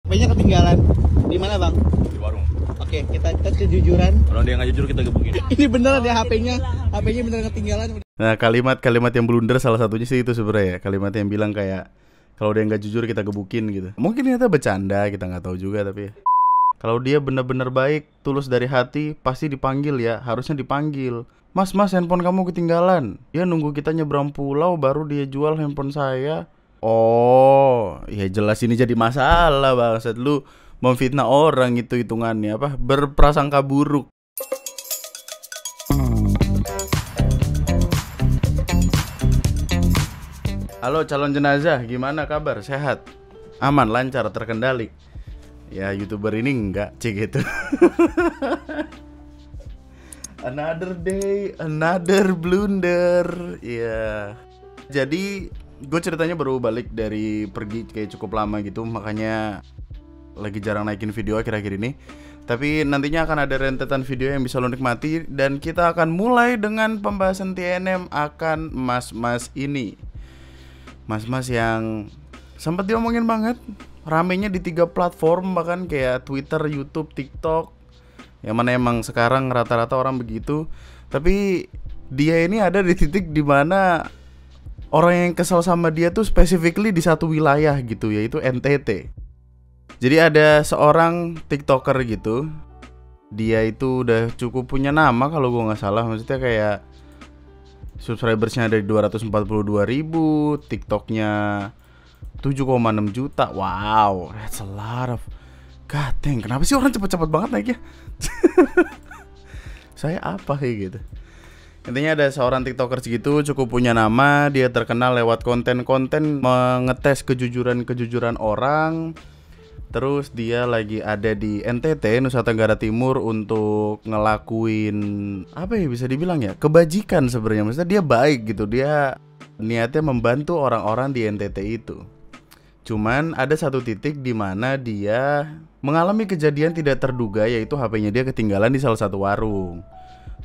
HP-nya ketinggalan. Di mana, Bang? Di warung. Oke, kita tes kejujuran. Kalau dia nggak jujur kita gebukin. Ini beneran ya HP-nya beneran ketinggalan. Nah, kalimat-kalimat yang blunder salah satunya sih itu sebenarnya ya. Kalimat yang bilang kayak kalau dia nggak jujur kita gebukin gitu. Mungkin ternyata bercanda, kita nggak tahu juga tapi kalau dia benar-benar baik, tulus dari hati, pasti dipanggil ya, harusnya dipanggil. Mas, handphone kamu ketinggalan. Ya nunggu kita nyebrang pulau baru dia jual handphone saya. Oh, ya jelas ini jadi masalah bangsat. Lu memfitnah orang itu hitungannya apa? Berprasangka buruk. Halo calon jenazah, gimana kabar? Sehat? Aman, lancar, terkendali? Ya YouTuber ini enggak, cik gitu. Another day, another blunder. Ya. Jadi gue ceritanya baru balik dari pergi kayak cukup lama gitu, makanya lagi jarang naikin video akhir-akhir ini. Tapi nantinya akan ada rentetan video yang bisa lo nikmati. Dan kita akan mulai dengan pembahasan TNM akan mas-mas ini. Mas-mas yang sempat diomongin banget, ramenya di 3 platform, bahkan kayak Twitter, YouTube, TikTok. Yang mana emang sekarang rata-rata orang begitu. Tapi dia ini ada di titik dimana orang yang kesel sama dia tuh specifically di satu wilayah gitu, yaitu NTT. Jadi ada seorang TikToker gitu. Dia itu udah cukup punya nama kalau gue gak salah. Maksudnya kayak subscribersnya ada di 242.000, TikToknya 7,6 juta. Wow, that's a lot of. God dang, kenapa sih orang cepet-cepet banget naiknya? Saya apa kayak gitu. Intinya ada seorang TikToker segitu cukup punya nama. Dia terkenal lewat konten-konten mengetes kejujuran orang. Terus dia lagi ada di NTT, Nusa Tenggara Timur, untuk ngelakuin apa ya bisa dibilang ya, kebajikan sebenarnya. Maksudnya dia baik gitu. Dia niatnya membantu orang-orang di NTT itu. Cuman ada satu titik di mana dia mengalami kejadian tidak terduga, yaitu HP-nya dia ketinggalan di salah satu warung.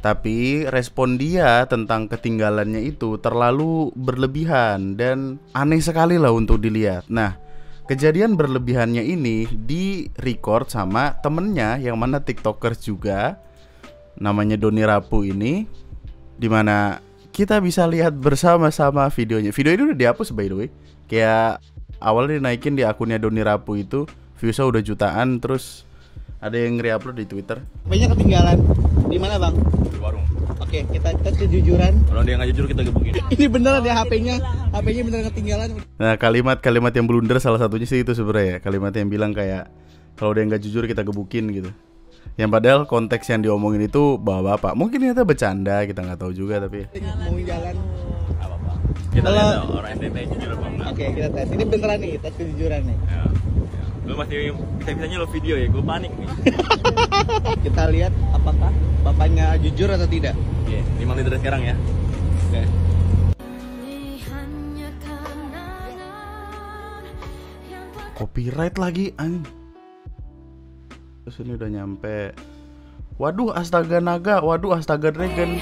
Tapi respon dia tentang ketinggalannya itu terlalu berlebihan dan aneh sekali lah untuk dilihat. Nah, kejadian berlebihannya ini di-record sama temennya yang mana TikTokers juga, namanya Doni Rapu ini, dimana kita bisa lihat bersama-sama videonya. Video ini udah dihapus by the way. Kayak awalnya dinaikin di akunnya Doni Rapu itu, viewsnya udah jutaan, terus ada yang nge-upload di Twitter. HP-nya ketinggalan. Di mana, Bang? Di warung. Oke, kita tes kejujuran. Kalau dia nggak jujur kita gebukin. Ini beneran ya HP-nya beneran ketinggalan. Nah, kalimat-kalimat yang blunder salah satunya sih itu sebenarnya ya. Kalimat yang bilang kayak kalau dia nggak jujur kita gebukin gitu. Yang padahal konteks yang diomongin itu bapak-bapak. Mungkin ternyata bercanda, kita nggak tahu juga tapi. Mau jalan. Apa-apa. Kita lihat orang NTT jujur apa enggak. Oke, kita tes. Ini beneran nih, tes kejujuran nih. Ya. Lu masih bisa-bisanya lo video ya, gue panik nih. Kita lihat apakah bapaknya jujur atau tidak. Oke, 5 liter sekarang ya. Oke. Copyright lagi Terus ini udah nyampe. Waduh astaga naga, waduh astaga dragon.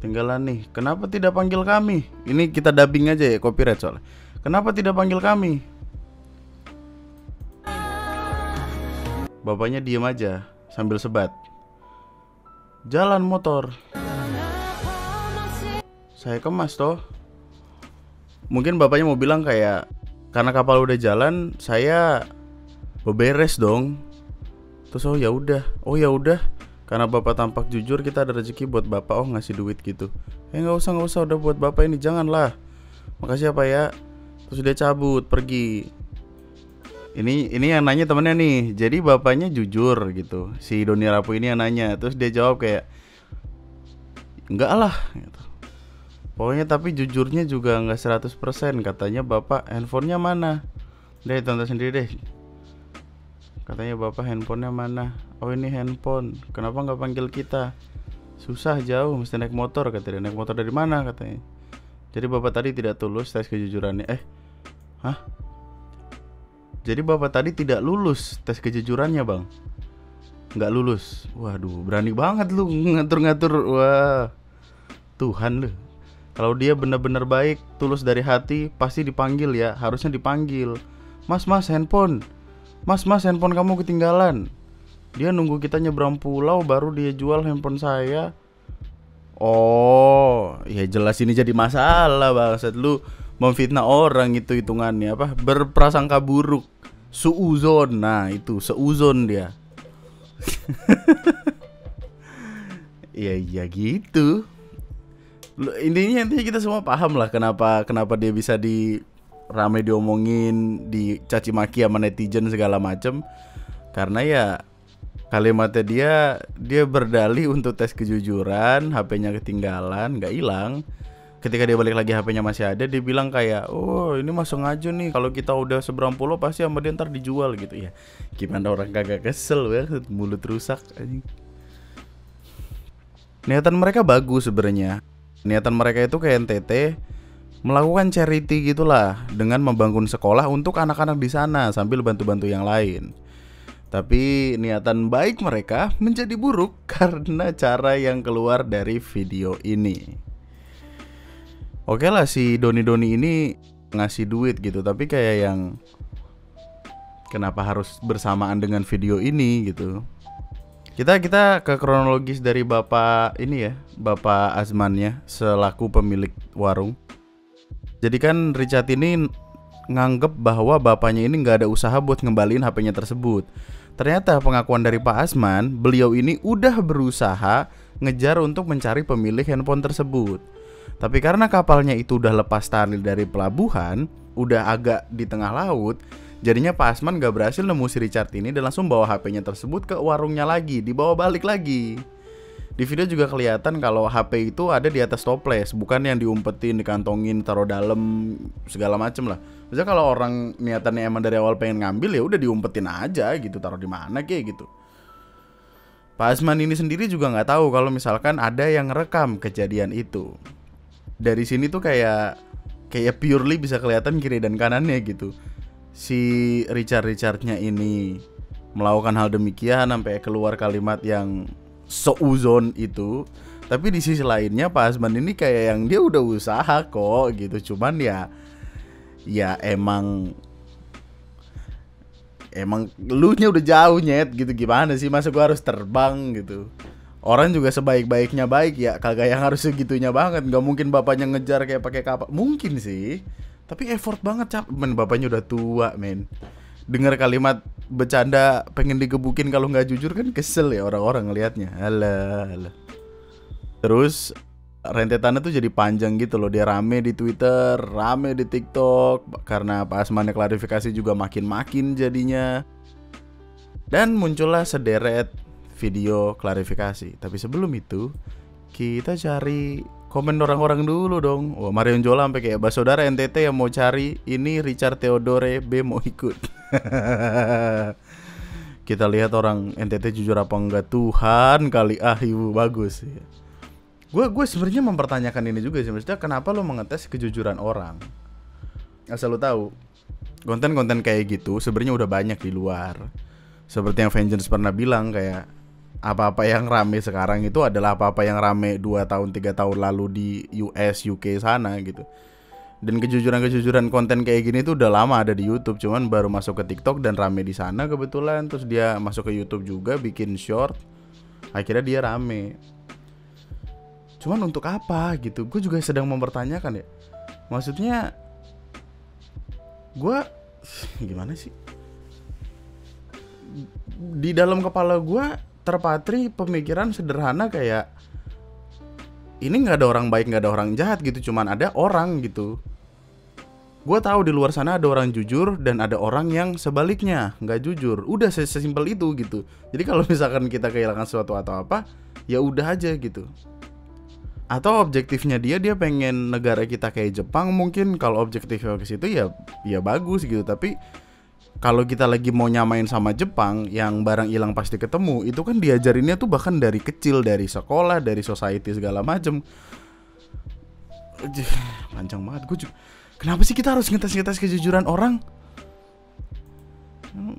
Tinggalan nih, kenapa tidak panggil kami? Ini kita dubbing aja ya, copyright soalnya. Kenapa tidak panggil kami? Bapaknya diem aja sambil sebat. Jalan motor. Saya kemas toh. Mungkin bapaknya mau bilang kayak, karena kapal udah jalan, saya beberes dong. Terus oh ya udah. Karena bapak tampak jujur, kita ada rezeki buat bapak. Oh ngasih duit gitu. Nggak usah udah buat bapak ini, janganlah. Makasih apa ya. Terus dia cabut pergi. Ini yang nanya temennya nih. Jadi bapaknya jujur gitu. Si Doni Rapu ini yang nanya. Terus dia jawab kayak, enggak lah gitu. Pokoknya tapi jujurnya juga enggak 100%. Katanya bapak handphonenya mana. Deh tonton sendiri deh. Katanya bapak handphonenya mana. Oh ini handphone. Kenapa enggak panggil kita? Susah jauh, mesti naik motor katanya. Naik motor dari mana katanya. Jadi bapak tadi tidak tulus tes kejujurannya. Hah? Jadi bapak tadi tidak lulus tes kejujurannya bang? Nggak lulus. Waduh, berani banget lu ngatur-ngatur. Wah, Tuhan lu. Kalau dia benar-benar baik, tulus dari hati, pasti dipanggil ya, harusnya dipanggil. Mas, handphone. Mas, handphone kamu ketinggalan. Dia nunggu kita nyebrang pulau baru dia jual handphone saya. Oh, ya jelas ini jadi masalah bangsat. Lu memfitnah orang itu hitungannya apa? Berprasangka buruk. Suuzon. Nah, itu seuzon dia. Ya gitu. Intinya kita semua paham lah kenapa dia bisa rame diomongin, dicaci maki sama netizen segala macem. Karena ya kalimatnya dia berdalih untuk tes kejujuran, HP-nya ketinggalan, nggak hilang. Ketika dia balik lagi HP-nya masih ada, dia bilang kayak, oh ini mah sengaja nih, kalau kita udah seberang pulau pasti sama dia ntar dijual gitu ya. Gimana orang kagak kesel banget, mulut rusak anjing. Niatan mereka bagus sebenarnya. Niatan mereka itu kayak NTT melakukan charity gitulah dengan membangun sekolah untuk anak-anak di sana sambil bantu-bantu yang lain. Tapi niatan baik mereka menjadi buruk karena cara yang keluar dari video ini. Oke lah, si Doni ini ngasih duit gitu, tapi kayak yang kenapa harus bersamaan dengan video ini gitu. Kita ke kronologis dari Bapak ini ya, Bapak Azmannya selaku pemilik warung. Jadi kan Richard ini nganggep bahwa bapaknya ini nggak ada usaha buat ngembaliin HP-nya tersebut. Ternyata pengakuan dari Pak Azman, beliau ini udah berusaha ngejar untuk mencari pemilik handphone tersebut. Tapi karena kapalnya itu udah lepas tali dari pelabuhan, udah agak di tengah laut, jadinya Pak Azman gak berhasil nemu si Richard ini dan langsung bawa HP-nya tersebut ke warungnya lagi, dibawa balik lagi. Di video juga kelihatan kalau HP itu ada di atas toples, bukan yang diumpetin, dikantongin, taruh dalam segala macem lah. Misalnya kalau orang niatannya emang dari awal pengen ngambil, ya udah diumpetin aja gitu, taruh di mana kayak gitu. Pak Azman ini sendiri juga nggak tahu kalau misalkan ada yang rekam kejadian itu. Dari sini tuh kayak purely bisa kelihatan kiri dan kanannya gitu. Si Richardnya ini melakukan hal demikian sampai keluar kalimat yang seuzon itu. Tapi di sisi lainnya Pak Azman ini kayak yang dia udah usaha kok gitu. Cuman ya emang lu nya udah jauh nyet gitu. Gimana sih, masa gua harus terbang gitu. Orang juga sebaik-baiknya baik ya, kagak yang harus segitunya banget. Gak mungkin bapaknya ngejar kayak pakai kapal. Mungkin sih, tapi effort banget men, bapaknya udah tua men. Dengar kalimat bercanda pengen digebukin kalau nggak jujur kan kesel ya orang-orang ngelihatnya. Alah. Terus rentetannya tuh jadi panjang gitu loh. Dia rame di Twitter, rame di TikTok, karena Pak Azmannya klarifikasi juga makin jadinya. Dan muncullah sederet video klarifikasi. Tapi sebelum itu kita cari komen orang-orang dulu dong. Wah, Marion Jola sampai kayak saudara NTT yang mau cari ini Richard Theodore B mau ikut. Kita lihat orang NTT jujur apa enggak. Tuhan kali, ibu bagus. Gue sebenarnya mempertanyakan ini juga sih, maksudnya kenapa lo mengetes kejujuran orang? Asal lo tahu, konten-konten kayak gitu sebenarnya udah banyak di luar. Seperti yang Vengeance pernah bilang, kayak apa-apa yang rame sekarang itu adalah apa-apa yang rame 2 tahun 3 tahun lalu di US, UK sana gitu. Dan kejujuran konten kayak gini tuh udah lama ada di YouTube, cuman baru masuk ke TikTok dan rame di sana kebetulan. Terus dia masuk ke YouTube juga bikin short, akhirnya dia rame. Cuman untuk apa gitu? Gue juga sedang mempertanyakan ya. Maksudnya gue gimana sih? Di dalam kepala gue terpatri pemikiran sederhana kayak ini nggak ada orang baik, nggak ada orang jahat gitu, cuman ada orang gitu. Gue tahu di luar sana ada orang jujur dan ada orang yang sebaliknya nggak jujur. Udah sesimpel itu gitu. Jadi kalau misalkan kita kehilangan sesuatu atau apa, ya udah aja gitu. Atau objektifnya dia pengen negara kita kayak Jepang, mungkin kalau objektifnya ke situ ya bagus gitu. Tapi kalau kita lagi mau nyamain sama Jepang yang barang hilang pasti ketemu, itu kan diajarinnya tuh bahkan dari kecil, dari sekolah, dari society segala macem. Panjang banget. Kenapa sih kita harus ngetes kejujuran orang?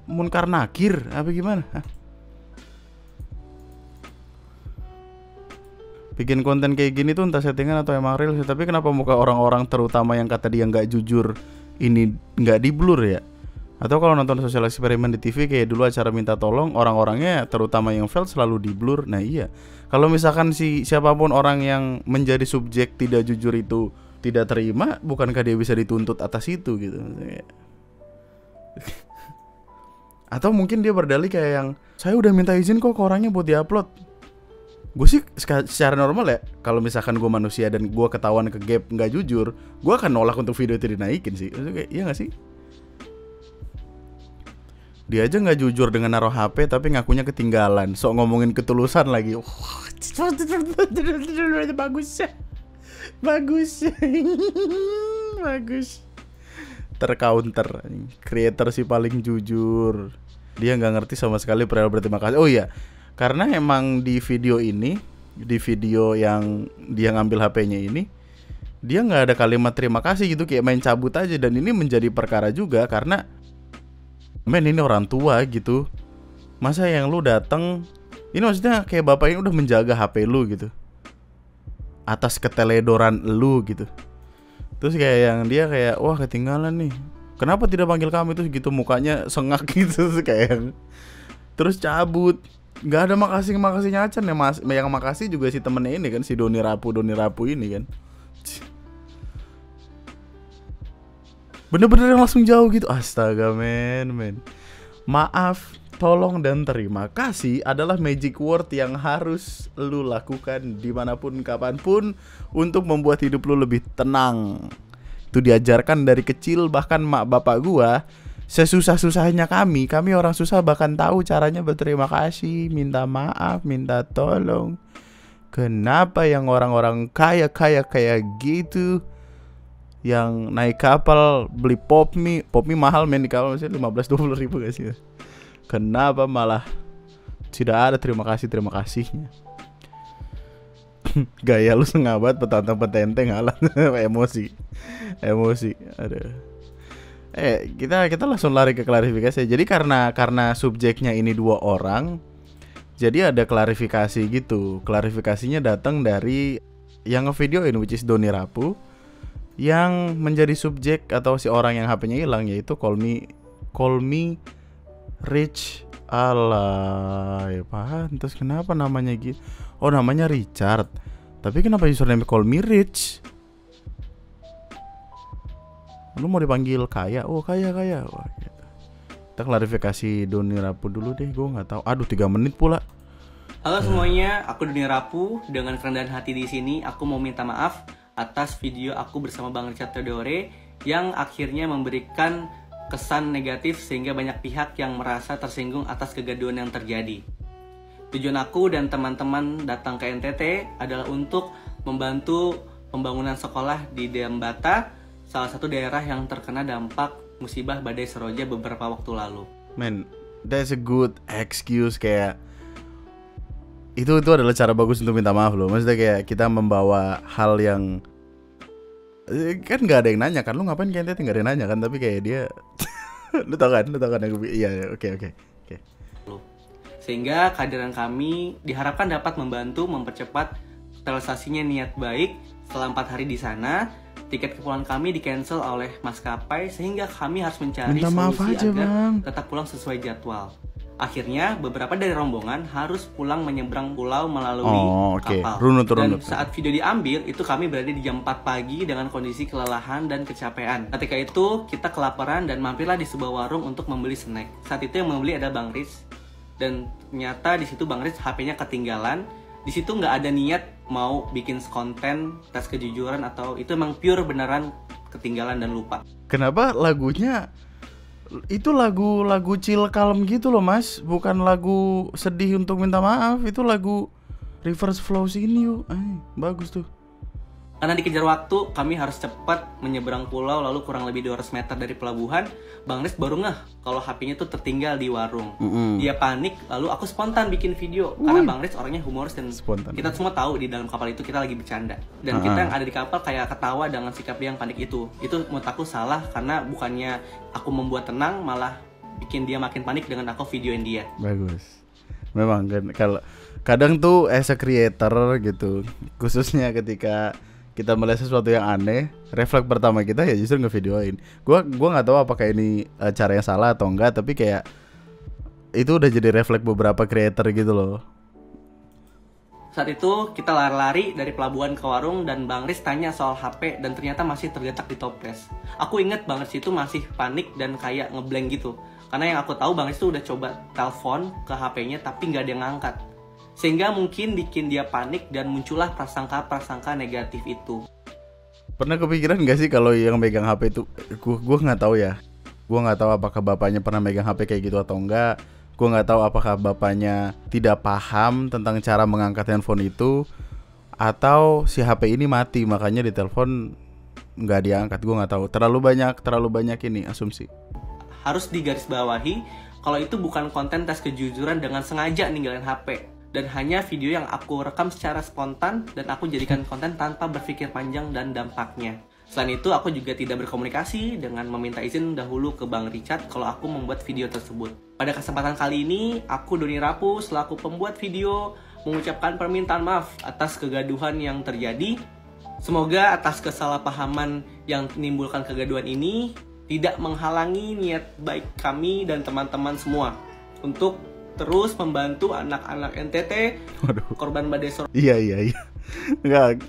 Munkar nakir apa gimana? bikin konten kayak gini tuh entah settingan atau emang real sih. Tapi kenapa muka orang-orang terutama yang kata dia nggak jujur ini nggak di blur ya? Atau kalau nonton sosial eksperimen di TV kayak dulu acara minta tolong, orang-orangnya terutama yang fail selalu di blur. Nah iya, kalau misalkan siapapun orang yang menjadi subjek tidak jujur itu tidak terima, bukankah dia bisa dituntut atas itu gitu? Atau mungkin dia berdalih kayak yang, saya udah minta izin kok ke orangnya buat diupload. Gue sih secara normal ya, kalau misalkan gue manusia dan gue ketahuan ke gap nggak jujur, gue akan nolak untuk video itu dinaikin sih. Maksudnya kayak, iya nggak sih? Dia aja nggak jujur dengan naruh HP tapi ngakunya ketinggalan, sok ngomongin ketulusan lagi. Bagus ya, bagus, bagus. Tercounter, creator sih paling jujur. Dia nggak ngerti sama sekali perihal berterima kasih. Oh iya. Karena emang di video ini, di video yang dia ngambil HP-nya ini, dia nggak ada kalimat terima kasih gitu, kayak main cabut aja. Dan ini menjadi perkara juga karena, men ini orang tua gitu. Masa yang lu dateng, ini maksudnya kayak bapak ini udah menjaga HP lu gitu, atas keteledoran lu gitu. Terus kayak yang dia kayak, wah ketinggalan nih, kenapa tidak panggil kami? Terus gitu mukanya sengak gitu, kayak terus cabut. Gak ada makasihnya Acan ya, mas. Yang makasih juga si temennya ini kan, si Doni Rapu ini kan. Bener-bener yang langsung jauh gitu. Astaga men. Maaf, tolong dan terima kasih adalah magic word yang harus lu lakukan dimanapun kapanpun untuk membuat hidup lu lebih tenang. Itu diajarkan dari kecil, bahkan mak bapak gua. Sesusah-susahnya kami orang susah bahkan tahu caranya berterima kasih, minta maaf, minta tolong. Kenapa yang orang-orang kaya gitu, yang naik kapal beli pop mie mahal men di kapal, masih 15-20 ribu gak sih? Kenapa malah tidak ada terima kasihnya? Gaya lu sengabat petantang-petenteng alat. emosi. Aduh. Kita langsung lari ke klarifikasi. Jadi karena subjeknya ini 2 orang, jadi ada klarifikasi gitu. Klarifikasinya datang dari yang ngevideoin, which is Doni Rapu, yang menjadi subjek atau si orang yang HP-nya hilang, yaitu Call Me Rich. Alay, pantes kenapa namanya gitu? Oh namanya Richard, tapi kenapa username Call Me Rich? Lu mau dipanggil kaya? Oh kaya. Wah, gitu. Kita klarifikasi Doni Rapu dulu deh, gue nggak tahu. Aduh 3 menit pula. Halo semuanya, aku Doni Rapu. Dengan kerendahan hati di sini, aku mau minta maaf atas video aku bersama Bang Richard Theodore yang akhirnya memberikan kesan negatif sehingga banyak pihak yang merasa tersinggung atas kegaduhan yang terjadi. Tujuan aku dan teman-teman datang ke NTT adalah untuk membantu pembangunan sekolah di Dambata, salah satu daerah yang terkena dampak musibah badai Seroja beberapa waktu lalu. Man, that's a good excuse. Kayak itu adalah cara bagus untuk minta maaf loh. Maksudnya kayak kita membawa hal yang kan nggak ada yang nanya kan, lu ngapain ke NTT, nggak ada yang nanya kan, tapi kayak dia lu tau kan iya oke. Sehingga kehadiran kami diharapkan dapat membantu mempercepat realisasinya niat baik. Setelah 4 hari di sana, tiket kepulangan kami di-cancel oleh maskapai sehingga kami harus mencari solusi agar tetap pulang sesuai jadwal. Akhirnya beberapa dari rombongan harus pulang menyeberang pulau melalui kapal. Runut. Dan saat video diambil itu kami berada di jam 4 pagi dengan kondisi kelelahan dan kecapean. Ketika itu kita kelaparan dan mampirlah di sebuah warung untuk membeli snack. Saat itu yang membeli adalah Bang Riz, dan ternyata di situ Bang Riz HP-nya ketinggalan. Di situ nggak ada niat mau bikin konten tes kejujuran, atau itu emang pure beneran ketinggalan dan lupa. Kenapa lagunya itu lagu chill calm gitu loh mas, bukan lagu sedih untuk minta maaf. Itu lagu reverse flow sini yuk, bagus tuh. Karena dikejar waktu, kami harus cepat menyeberang pulau, lalu kurang lebih 200 meter dari pelabuhan, Bang Riz baru ngeh kalau HP-nya tuh tertinggal di warung. Dia panik, lalu aku spontan bikin video. Karena Bang Riz orangnya humoris dan spontan. Kita semua tahu di dalam kapal itu kita lagi bercanda. Dan kita yang ada di kapal kayak ketawa dengan sikap dia yang panik itu. Itu menurut aku salah, karena bukannya aku membuat tenang, malah bikin dia makin panik dengan aku videoin dia. Bagus. Memang kan kadang tuh as a creator gitu, khususnya ketika kita melihat sesuatu yang aneh, refleks pertama kita ya justru ngevideoin. Gua nggak tahu apakah ini cara yang salah atau enggak, tapi kayak itu udah jadi refleks beberapa creator gitu loh. Saat itu kita lari-lari dari pelabuhan ke warung dan Bang Riz tanya soal HP dan ternyata masih tergeletak di toples. Aku inget Bang Riz itu masih panik dan kayak ngeblank gitu. Karena yang aku tahu Bang Riz itu udah coba telepon ke HP-nya tapi nggak ada yang ngangkat. Sehingga mungkin bikin dia panik dan muncullah prasangka-prasangka negatif itu. Pernah kepikiran gak sih kalau yang megang HP itu, gua nggak tahu ya. Gua nggak tahu apakah bapaknya pernah megang HP kayak gitu atau enggak. Gue nggak tahu apakah bapaknya tidak paham tentang cara mengangkat handphone itu, atau si HP ini mati makanya ditelepon nggak diangkat. Gue nggak tahu. Terlalu banyak ini asumsi. Harus digarisbawahi kalau itu bukan konten tes kejujuran dengan sengaja ninggalin HP, dan hanya video yang aku rekam secara spontan dan aku jadikan konten tanpa berpikir panjang dan dampaknya. Selain itu, aku juga tidak berkomunikasi dengan meminta izin dahulu ke Bang Richard kalau aku membuat video tersebut. Pada kesempatan kali ini, aku Doni Rapu selaku pembuat video mengucapkan permintaan maaf atas kegaduhan yang terjadi. Semoga atas kesalahpahaman yang menimbulkan kegaduhan ini tidak menghalangi niat baik kami dan teman-teman semua untuk terus membantu anak-anak NTT, korban badai Soroja. Iya. Enggak.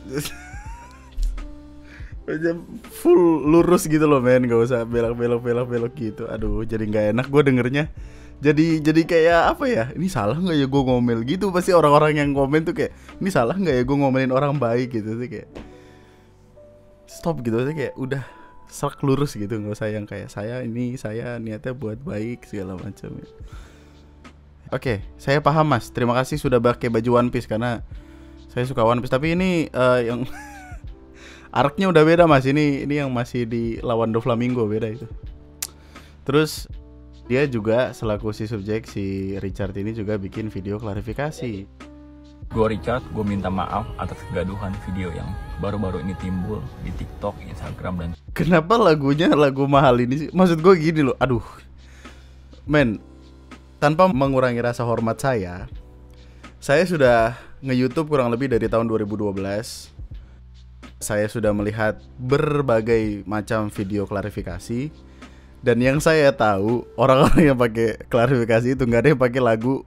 Full lurus gitu loh men, gak usah belok gitu. Aduh, jadi nggak enak gue dengernya. Jadi kayak apa ya? Ini salah nggak ya gue ngomel gitu? Pasti orang-orang yang komen tuh kayak, ini salah nggak ya gue ngomelin orang baik gitu sih, kayak stop gitu sih, kayak udah serak lurus gitu, nggak usah yang kayak saya niatnya buat baik segala macam. Oke, saya paham mas. Terima kasih sudah pakai baju One Piece karena saya suka One Piece. Tapi ini yang arc-nya udah beda mas, ini yang masih di lawan Doflamingo beda itu. Terus dia juga selaku si subjek, si Richard ini juga bikin video klarifikasi. Gue Richard, gue minta maaf atas kegaduhan video yang baru-baru ini timbul di TikTok, Instagram, dan... Kenapa lagunya lagu mahal ini sih? Maksud gue gini loh, aduh men, tanpa mengurangi rasa hormat saya sudah nge-YouTube kurang lebih dari tahun 2012. Saya sudah melihat berbagai macam video klarifikasi, dan yang saya tahu orang-orang yang pakai klarifikasi itu nggak ada yang pakai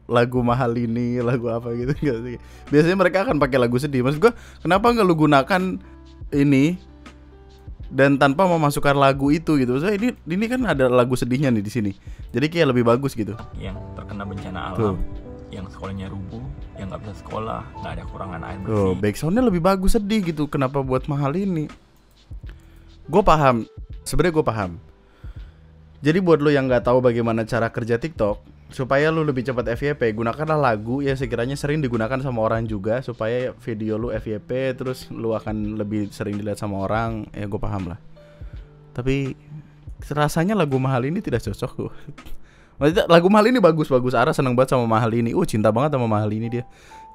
lagu mahal ini, lagu apa gitu, nggak sih. Biasanya mereka akan pakai lagu sedih. Maksud gue, kenapa nggak lu gunakan ini dan tanpa memasukkan lagu itu gitu? So, ini kan ada lagu sedihnya nih di sini, jadi kayak lebih bagus gitu. Yang terkena bencana alam, yang sekolahnya rubuh, yang nggak bisa sekolah, nggak ada kekurangan air bersih. Backsoundnya lebih bagus sedih gitu. Kenapa buat mahal ini? Gue paham, sebenarnya gue paham. Jadi buat lo yang nggak tahu bagaimana cara kerja TikTok, supaya lo lebih cepat FYP, gunakanlah lagu yang sekiranya sering digunakan sama orang juga, supaya video lo FYP, terus lo akan lebih sering dilihat sama orang. Ya gue paham lah. Tapi rasanya lagu mahal ini tidak cocok gue. Maksudnya lagu mahal ini bagus. Ara seneng banget sama mahal ini. Cinta banget sama mahal ini dia.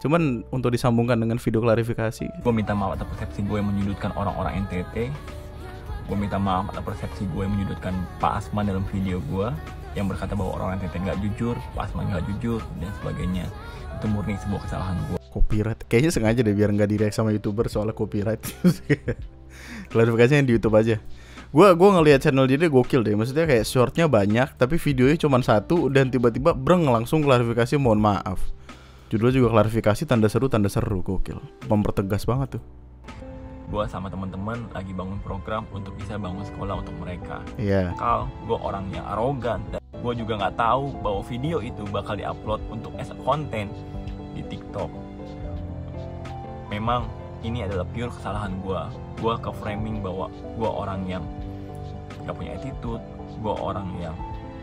Cuman untuk disambungkan dengan video klarifikasi, gue minta maaf atas persepsi gue yang menyudutkan orang-orang NTT. Gue minta maaf atas persepsi gue yang menyudutkan Pak Asman dalam video gue, yang berkata bahwa orang NTT nggak jujur, Pak Asman nggak jujur, dan sebagainya. Itu murni sebuah kesalahan gue. Copyright, kayaknya sengaja deh biar nggak di-react sama YouTuber soalnya copyright. Klarifikasinya di YouTube aja. Gue ngelihat channel dia gokil deh. Maksudnya kayak shortnya banyak, tapi videonya cuma satu, dan tiba-tiba breng langsung klarifikasi mohon maaf. Judulnya juga klarifikasi tanda seru, gokil. Mempertegas banget tuh. Gue sama teman-teman lagi bangun program untuk bisa bangun sekolah untuk mereka. Iya. Gue orang yang arogan, dan gue juga nggak tahu bahwa video itu bakal diupload untuk as a content di TikTok. Memang ini adalah pure kesalahan gue. Gue ke framing bahwa gue orang yang nggak punya attitude, gue orang yang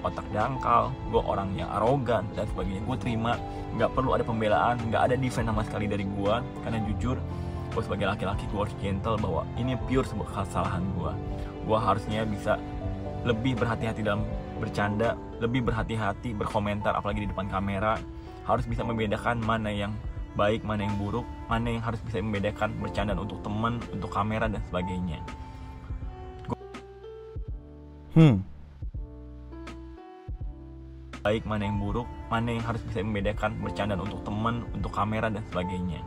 otak dangkal, gue orang yang arogan dan sebagainya. Gue terima, nggak perlu ada pembelaan, nggak ada defense sama sekali dari gue, karena jujur gue sebagai laki-laki gue harus gentle bahwa ini pure sebuah kesalahan gue. Gue harusnya bisa lebih berhati-hati dalam bercanda, lebih berhati-hati berkomentar apalagi di depan kamera. Harus bisa membedakan mana yang baik, mana yang buruk, mana yang harus bisa membedakan bercanda untuk teman, untuk kamera dan sebagainya. baik, mana yang buruk, mana yang harus bisa membedakan bercandaan untuk teman, untuk kamera dan sebagainya.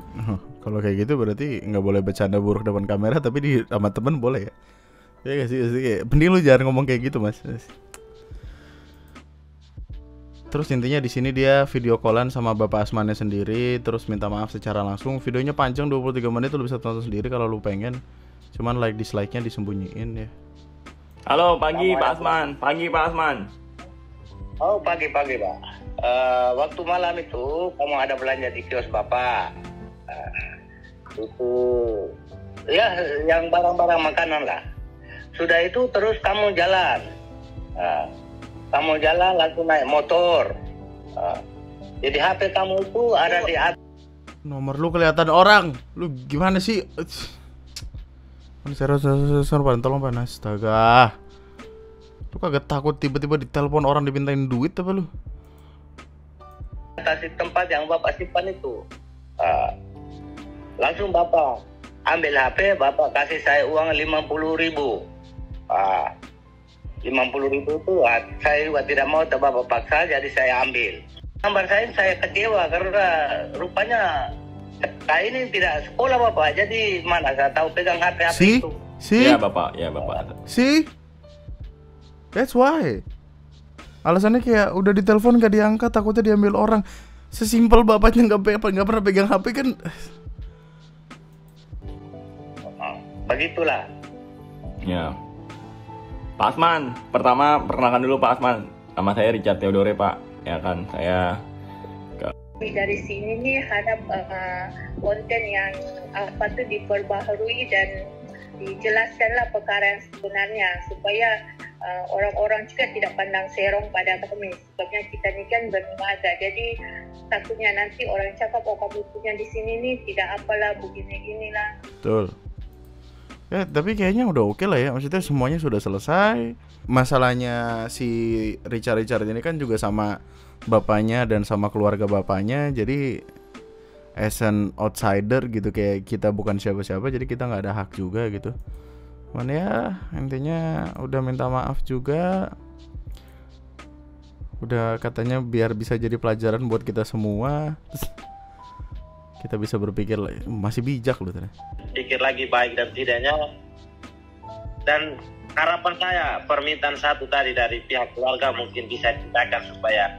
Kalau kayak gitu berarti nggak boleh bercanda buruk depan kamera, tapi di sama temen boleh ya? Ya gak sih, kayak mending lu jangan ngomong kayak gitu mas. Terus intinya di sini dia video callan sama bapak Asmannya sendiri, terus minta maaf secara langsung. Videonya panjang 23 menit, lu bisa tonton sendiri kalau lu pengen. Cuman like dislike-nya disembunyiin ya. Halo, pagi Pak Asman. Pagi Pak Asman. Oh, pagi-pagi, Pak. Waktu malam itu kamu ada belanja di kios Bapak. Itu ya yang barang-barang makanan lah. Sudah itu terus kamu jalan. Kamu jalan langsung naik motor. Jadi HP kamu itu ada di atas. Nomor lu kelihatan orang. Lu gimana sih? Serius, tolong Pan. Astaga. Lu kagak takut tiba-tiba ditelepon orang dipintain duit apa lu? Atas tempat yang Bapak simpan itu. Langsung Bapak ambil HP, Bapak kasih saya uang 50.000. 50.000 itu saya juga tidak mau, Bapak paksa, jadi saya ambil. Nomor saya kecewa karena rupanya saya ini tidak sekolah Bapak, jadi mana saya tahu pegang HP itu. Ya Bapak, ya Bapak. That's why. Alasannya kayak udah ditelepon gak diangkat, takutnya diambil orang. Sesimpel bapaknya nggak pernah pegang HP kan. Begitulah. Ya. Pak Asman, pertama perkenalkan dulu Pak Asman. Nama saya Richard Theodore Pak. Ya kan, saya dari sini nih harap konten yang apa tuh diperbaharui dan dijelaskanlah perkara yang sebenarnya supaya orang-orang juga tidak pandang serong pada kami. Sebabnya kita ini kan berniaga, jadi takutnya nanti orang cakap oh kamu punya di sini nih tidak apalah begini-ginilah. Betul. Ya, tapi kayaknya udah oke lah ya. Maksudnya semuanya sudah selesai. Masalahnya si Richard ini kan juga sama bapaknya dan sama keluarga bapaknya. Jadi as an outsider gitu, kayak kita bukan siapa-siapa, jadi kita nggak ada hak juga gitu. Mana ya, intinya udah minta maaf juga. Udah katanya biar bisa jadi pelajaran buat kita semua. Kita bisa berpikir masih bijak loh ternyata. Pikir lagi baik dan tidaknya. Dan harapan saya permintaan satu tadi dari pihak keluarga mungkin bisa ditindakan supaya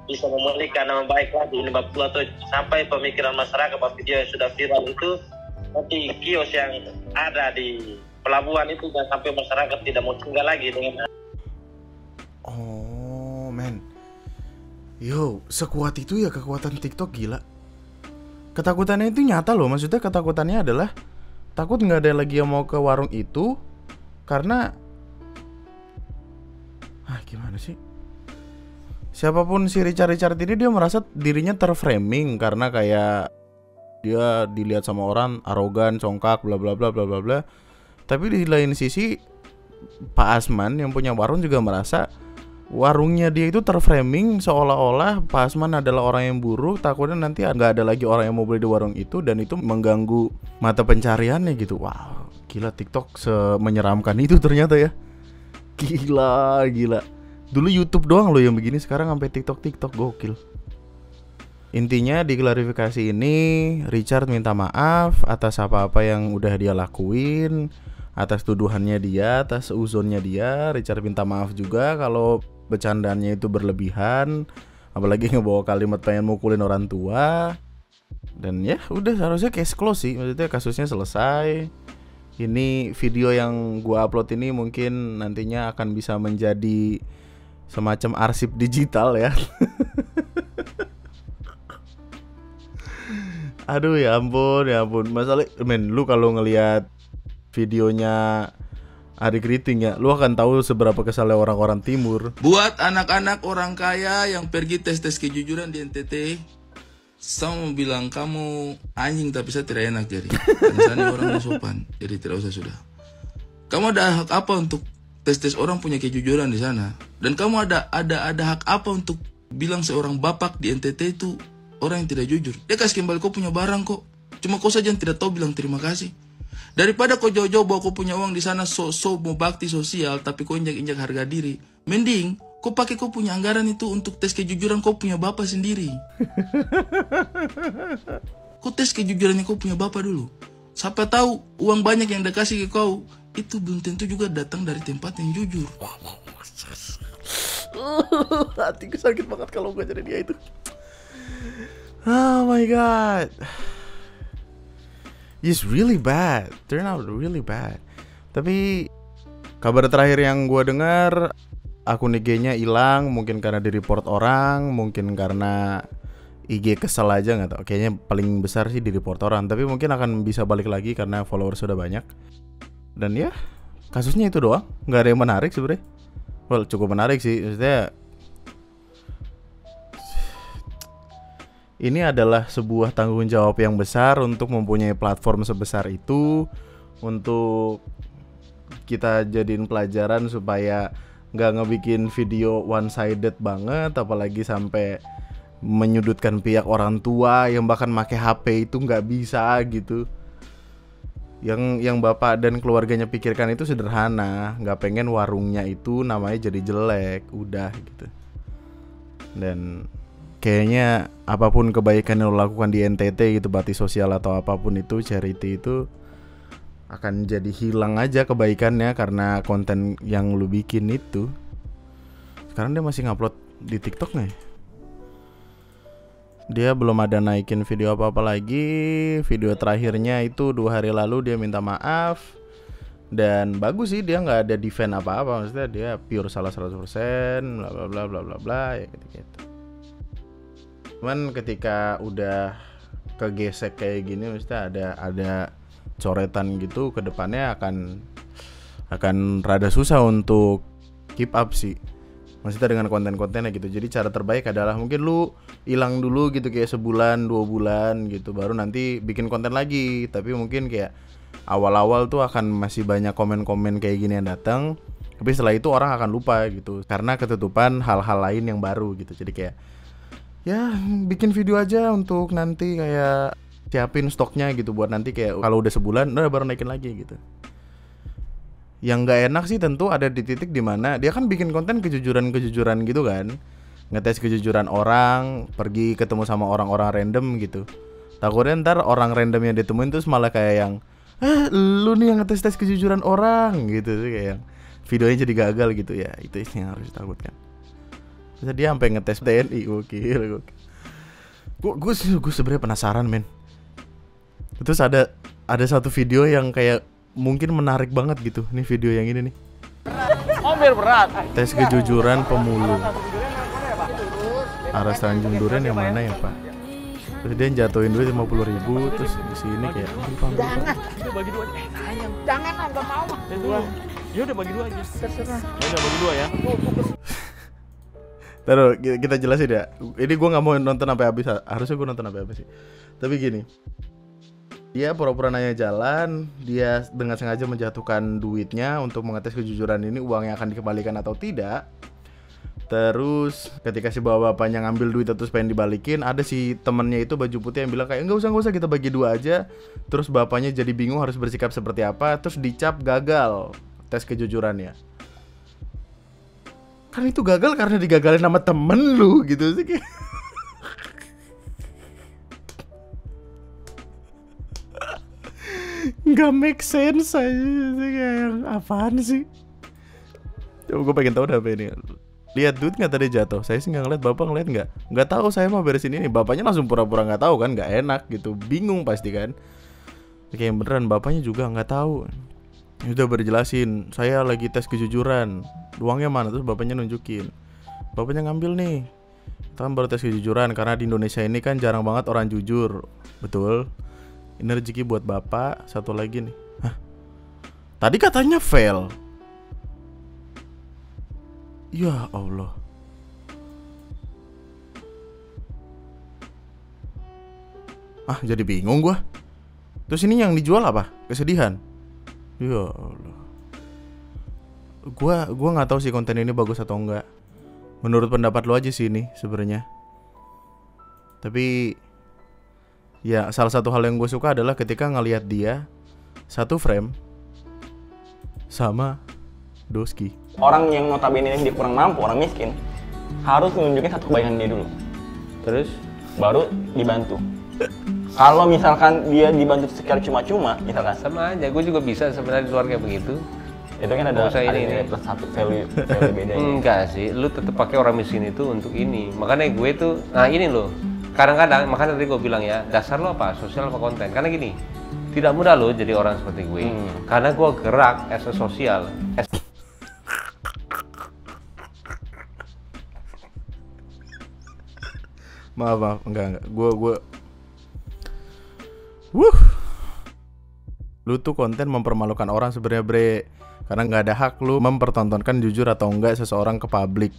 bisa memulihkan nama baik lagi ini Bapak Tua, sampai pemikiran masyarakat bahwa video yang sudah viral itu nanti kios yang ada di pelabuhan itu dan sampai masyarakat tidak mau tinggal lagi dengan. Oh men, yo sekuat itu ya kekuatan TikTok, gila. Ketakutannya itu nyata loh, maksudnya ketakutannya adalah takut nggak ada lagi yang mau ke warung itu karena gimana sih? Siapapun si Richard ini dia merasa dirinya terframing karena kayak dia dilihat sama orang arogan, congkak, bla bla bla bla bla bla. Tapi di lain sisi Pak Asman yang punya warung juga merasa warungnya dia itu terframing seolah-olah Pak Asman adalah orang yang buruk, takutnya nanti nggak ada lagi orang yang mau beli di warung itu dan itu mengganggu mata pencariannya gitu. Wow, gila TikTok semenyeramkan itu ternyata ya. Gila. Dulu YouTube doang loh yang begini, sekarang sampai TikTok gokil. Intinya di klarifikasi ini Richard minta maaf atas apa-apa yang udah dia lakuin, atas tuduhannya dia, atas uzonnya dia. Richard minta maaf juga kalau bercandanya itu berlebihan, apalagi ngebawa kalimat pengen mukulin orang tua. Dan ya udah, seharusnya case close sih, maksudnya kasusnya selesai. Ini video yang gua upload ini mungkin nantinya akan bisa menjadi semacam arsip digital ya. Aduh ya ampun. Masalah men, lu kalau ngelihat videonya Adik Riting ya, lu akan tahu seberapa kesalnya orang-orang timur. Buat anak-anak orang kaya yang pergi tes kejujuran di NTT, saya mau bilang kamu anjing tapi saya tidak enak jadi. Karena saya ini orang yang sopan, jadi tidak usah sudah. Kamu ada hak apa untuk tes orang punya kejujuran di sana? Dan kamu ada hak apa untuk bilang seorang bapak di NTT itu orang yang tidak jujur? Dia kasih kembali kau punya barang kok. Cuma kau saja yang tidak tahu bilang terima kasih. Daripada kau jauh-jauh bawa kau punya uang di sana so mau bakti sosial tapi kau injak-injak harga diri. Mending Kau pakai kau punya anggaran itu untuk tes kejujuran kau punya bapak sendiri. Kau tes kejujurannya kau punya bapak dulu. Siapa tahu uang banyak yang dikasih ke kau itu belum tentu juga datang dari tempat yang jujur. Hatiku sakit banget kalau gue jadi dia itu. Oh my god. It's really bad. Turn out really bad. Tapi kabar terakhir yang gue dengar, akun IG-nya hilang, mungkin karena di-report orang, mungkin karena IG kesel aja, nggak tau. Kayaknya paling besar sih di-report orang, tapi mungkin akan bisa balik lagi karena followers sudah banyak. Dan ya, kasusnya itu doang, nggak ada yang menarik sebenarnya. Well, cukup menarik sih, maksudnya ini adalah sebuah tanggung jawab yang besar untuk mempunyai platform sebesar itu, untuk kita jadiin pelajaran supaya nggak ngebikin video one sided banget, apalagi sampai menyudutkan pihak orang tua yang bahkan pakai HP itu nggak bisa gitu. Yang bapak dan keluarganya pikirkan itu sederhana, nggak pengen warungnya itu namanya jadi jelek, udah gitu. Dan kayaknya apapun kebaikan yang lo lakukan di NTT gitu, bakti sosial atau apapun itu, charity itu akan jadi hilang aja kebaikannya karena konten yang lu bikin itu. Sekarang dia masih ngupload di TikTok nggak ya? Dia belum ada naikin video apa-apa lagi. Video terakhirnya itu 2 hari lalu dia minta maaf. Dan bagus sih, dia nggak ada defend apa-apa. Maksudnya dia pure salah 100%, bla bla bla bla bla bla ya gitu-gitu. Cuman ketika udah kegesek kayak gini, maksudnya ada coretan gitu, ke depannya akan rada susah untuk keep up sih. Maksudnya dengan konten-kontennya gitu. Jadi cara terbaik adalah mungkin lu hilang dulu gitu, kayak sebulan 2 bulan gitu, baru nanti bikin konten lagi. Tapi mungkin kayak awal-awal tuh akan masih banyak komen-komen kayak gini yang datang. Tapi setelah itu orang akan lupa gitu, karena ketutupan hal-hal lain yang baru gitu. Jadi kayak ya bikin video aja untuk nanti kayak siapin stoknya gitu, buat nanti kayak kalau udah sebulan udah baru naikin lagi gitu. Yang nggak enak sih tentu ada di titik dimana dia kan bikin konten kejujuran gitu kan, ngetes kejujuran orang, pergi ketemu sama orang-orang random gitu. Takutnya ntar orang random yang ditemuin terus malah kayak yang lu nih yang ngetes kejujuran orang gitu sih, kayak yang videonya jadi gagal gitu ya. Itu yang harus ditakutkan. Terus dia sampai ngetes TNI, gokil. Gue sebenarnya penasaran men. Terus ada satu video yang kayak mungkin menarik banget gitu. Nih video yang ini nih. Berat. Tes kejujuran pemulung. Aras Tanjung Duren yang mana ya Pak? Terus dia jatuhin duit 50.000, terus di sini kayak Jangan. Udah bagi 2 aja. Sayang. Jangan, enggak mau. Ya udah bagi 2 aja. Terserah. Ya udah bagi 2 ya. Taruh kita jelasin ya. Ini gue nggak mau nonton sampai habis. Harusnya gue nonton sampai habis sih. Tapi gini, dia pura-pura nanya jalan. Dia dengan sengaja menjatuhkan duitnya untuk mengetes kejujuran ini uangnya akan dikembalikan atau tidak. Terus ketika si bapak-bapaknya ngambil duit terus pengen dibalikin, ada si temennya itu baju putih yang bilang kayak nggak usah kita bagi 2 aja. Terus bapaknya jadi bingung harus bersikap seperti apa. Terus dicap gagal tes kejujurannya. Kan itu gagal karena digagalin sama temen lu gitu sih. Nggak make sense aja sih, kayak yang apaan sih. Coba gue pengen tahu dah apa ini. Lihat duit nggak tadi jatuh? Saya sih nggak ngeliat, bapak ngeliat nggak? Nggak tahu, saya mau beresin ini. Bapaknya langsung pura-pura nggak tahu kan, nggak enak gitu, bingung pasti kan. Kayak yang beneran bapaknya juga nggak tahu. Udah berjelasin, saya lagi tes kejujuran, uangnya mana? Terus bapaknya nunjukin, bapaknya ngambil nih. Kan baru tes kejujuran, karena di Indonesia ini kan jarang banget orang jujur. Betul. Ini rezeki buat bapak. Satu lagi nih. Hah? Tadi katanya fail. Ya Allah. Jadi bingung gua. Terus ini yang dijual apa? Kesedihan. Ya Allah. Gua nggak tahu sih konten ini bagus atau enggak. Menurut pendapat lo aja sih ini sebenarnya. Tapi ya salah satu hal yang gue suka adalah ketika ngelihat dia satu frame sama Doski. Orang yang notabene dia kurang mampu, orang miskin, harus menunjukkan satu kebaikan dia dulu. Terus baru dibantu. Kalau misalkan dia dibantu secara cuma-cuma, misalkan Sama aja, gue juga bisa sebenarnya di luar kayak begitu. itu kan ada Nggak usah ini. nilai plus satu value beda. Enggak sih, lu tetap pakai orang miskin itu untuk ini. Makanya gue tuh, nah ini loh. Kadang-kadang, makanya tadi gue bilang ya, dasar lo apa? Sosial apa konten? Karena gini, tidak mudah lo jadi orang seperti gue. Karena gue gerak as a sosial. Maaf, enggak. Lu tuh konten mempermalukan orang sebenarnya, Bre. Karena nggak ada hak lu mempertontonkan jujur atau enggak seseorang ke publik.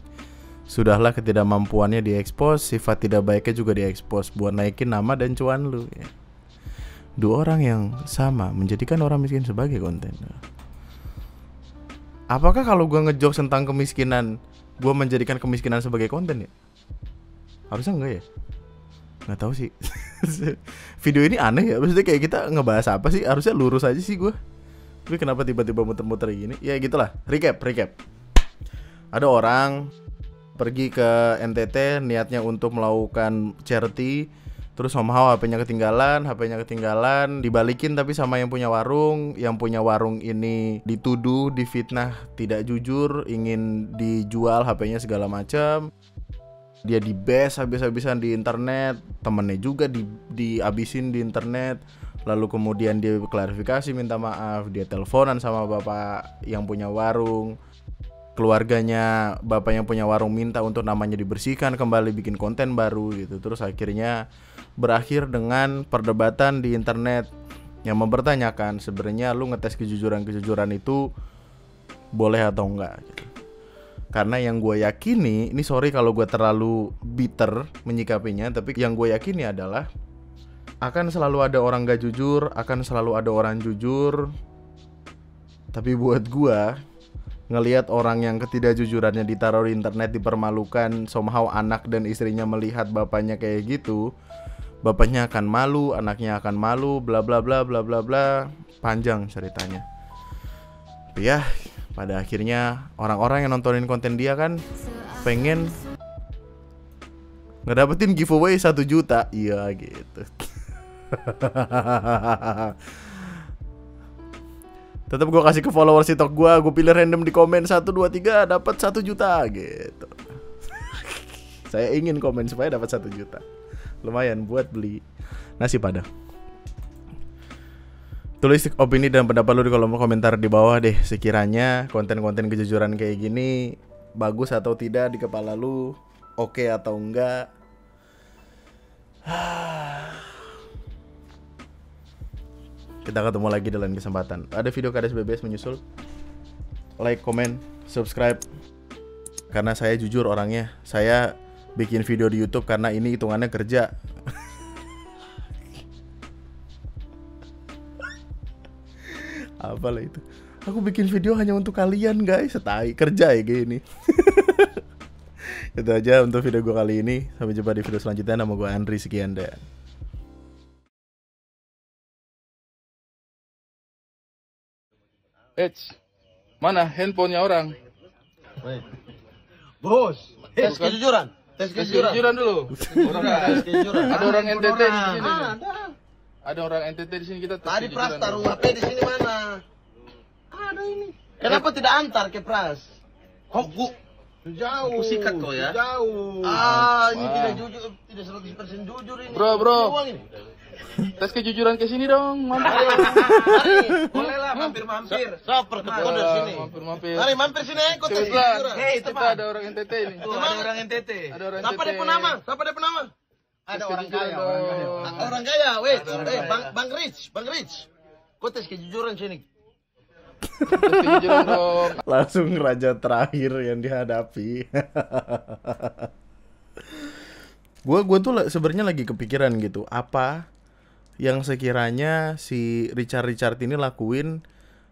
Sudahlah ketidakmampuannya diekspos, sifat tidak baiknya juga diekspos buat naikin nama dan cuan lu. Ya. Dua orang yang sama menjadikan orang miskin sebagai konten. Apakah kalau gua ngejokes tentang kemiskinan, gua menjadikan kemiskinan sebagai konten ya? Harusnya enggak ya? Nggak tahu sih. Video ini aneh ya. Maksudnya kayak kita ngebahas apa sih? Harusnya lurus aja sih gue. Tapi kenapa tiba-tiba muter-muter gini? Ya gitulah. Recap. Ada orang pergi ke NTT niatnya untuk melakukan charity. Terus somehow HP-nya ketinggalan, dibalikin tapi sama yang punya warung. Yang punya warung ini dituduh, difitnah, tidak jujur, ingin dijual HP-nya segala macam. Dia di-bash habis-habisan di internet, temennya juga dihabisin di internet. Lalu kemudian dia klarifikasi, minta maaf, dia teleponan sama bapak yang punya warung. Keluarganya bapak yang punya warung minta untuk namanya dibersihkan kembali, bikin konten baru gitu. Terus akhirnya berakhir dengan perdebatan di internet yang mempertanyakan sebenarnya lu ngetes kejujuran itu boleh atau enggak gitu. Karena yang gue yakini, ini sorry kalau gue terlalu bitter menyikapinya, tapi yang gue yakini adalah akan selalu ada orang gak jujur, akan selalu ada orang jujur. Tapi buat gue, ngelihat orang yang ketidakjujurannya ditaruh di internet, dipermalukan, somehow anak dan istrinya melihat bapaknya kayak gitu, bapaknya akan malu, anaknya akan malu, bla bla bla bla bla bla, panjang ceritanya. Tapi ya, pada akhirnya orang-orang yang nontonin konten dia kan pengen ngedapetin giveaway 1 juta. Iya gitu. Tetap gue kasih ke follower TikTok gue pilih random di komen 1, 2, 3 dapat 1 juta gitu. Saya ingin komen supaya dapat 1 juta. Lumayan buat beli nasi padang. Tulis opini dan pendapat lu di kolom komentar di bawah deh. Sekiranya konten-konten kejujuran kayak gini bagus atau tidak di kepala lu, oke atau enggak. Kita ketemu lagi di lain kesempatan. Ada video KDS BBS menyusul. Like, komen, subscribe. Karena saya jujur orangnya. Saya bikin video di YouTube karena ini hitungannya kerja. Apalah itu. Aku bikin video hanya untuk kalian guys. Setai kerja ya gini. Itu aja untuk video gue kali ini. Sampai jumpa di video selanjutnya. Nama gue Andri, sekian dan Mana handphonenya orang? Bos, Tes kejujuran. Tes kejujuran dulu. Ada orang NTT di sini. Ada orang NTT di sini, kita tes Tadi Pras kejujuran taruh dulu. HP di sini mana? Ada ini. Kenapa tidak antar ke Pras? Kok jauh. Sikat kau ya. Jauh. Ini tidak jujur, tidak 100% jujur ini. Bro. Ini uang ini. Tes kejujuran ke sini dong, mampir. Mari, boleh lah mampir. Soper ke kode sini. Mampir. Mari mampir sini, kau tes Kebetulan kejujuran. kita ada orang NTT ini. Ada orang NTT. Ada orang Siapa NTT. dia penama? Ada Tes orang kejujuran kaya. dong. Orang kaya, wait. Bang Rich. Kau tes kejujuran sini. Tes kejujuran dong. langsung raja terakhir yang dihadapi. Gue tuh sebenarnya lagi kepikiran gitu, apa yang sekiranya si Richard ini lakuin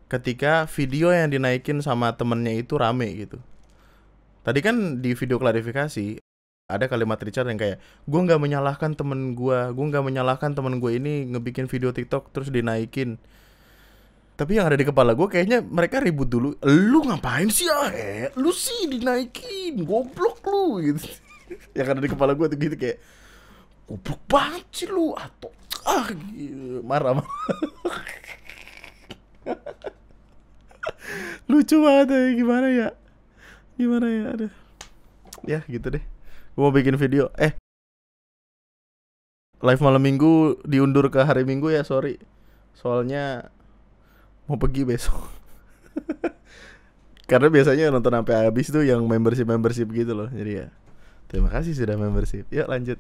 ketika video yang dinaikin sama temennya itu rame gitu. Tadi kan di video klarifikasi ada kalimat Richard yang kayak, gue nggak menyalahkan temen gue ini ngebikin video TikTok terus dinaikin. Tapi yang ada di kepala gue kayaknya mereka ribut dulu. Lu ngapain sih lu sih dinaikin, goblok lu gitu. Yang ada di kepala gue tuh gitu kayak goblok banget sih lu atau gitu. Marah. Lucu banget ya, gimana ya? Aduh. Ya gitu deh. Gue mau bikin video. Live malam minggu diundur ke hari Minggu ya, sorry. Soalnya mau pergi besok. Karena biasanya nonton sampai habis tuh yang membership gitu loh. Jadi ya terima kasih sudah membership. Yuk lanjut.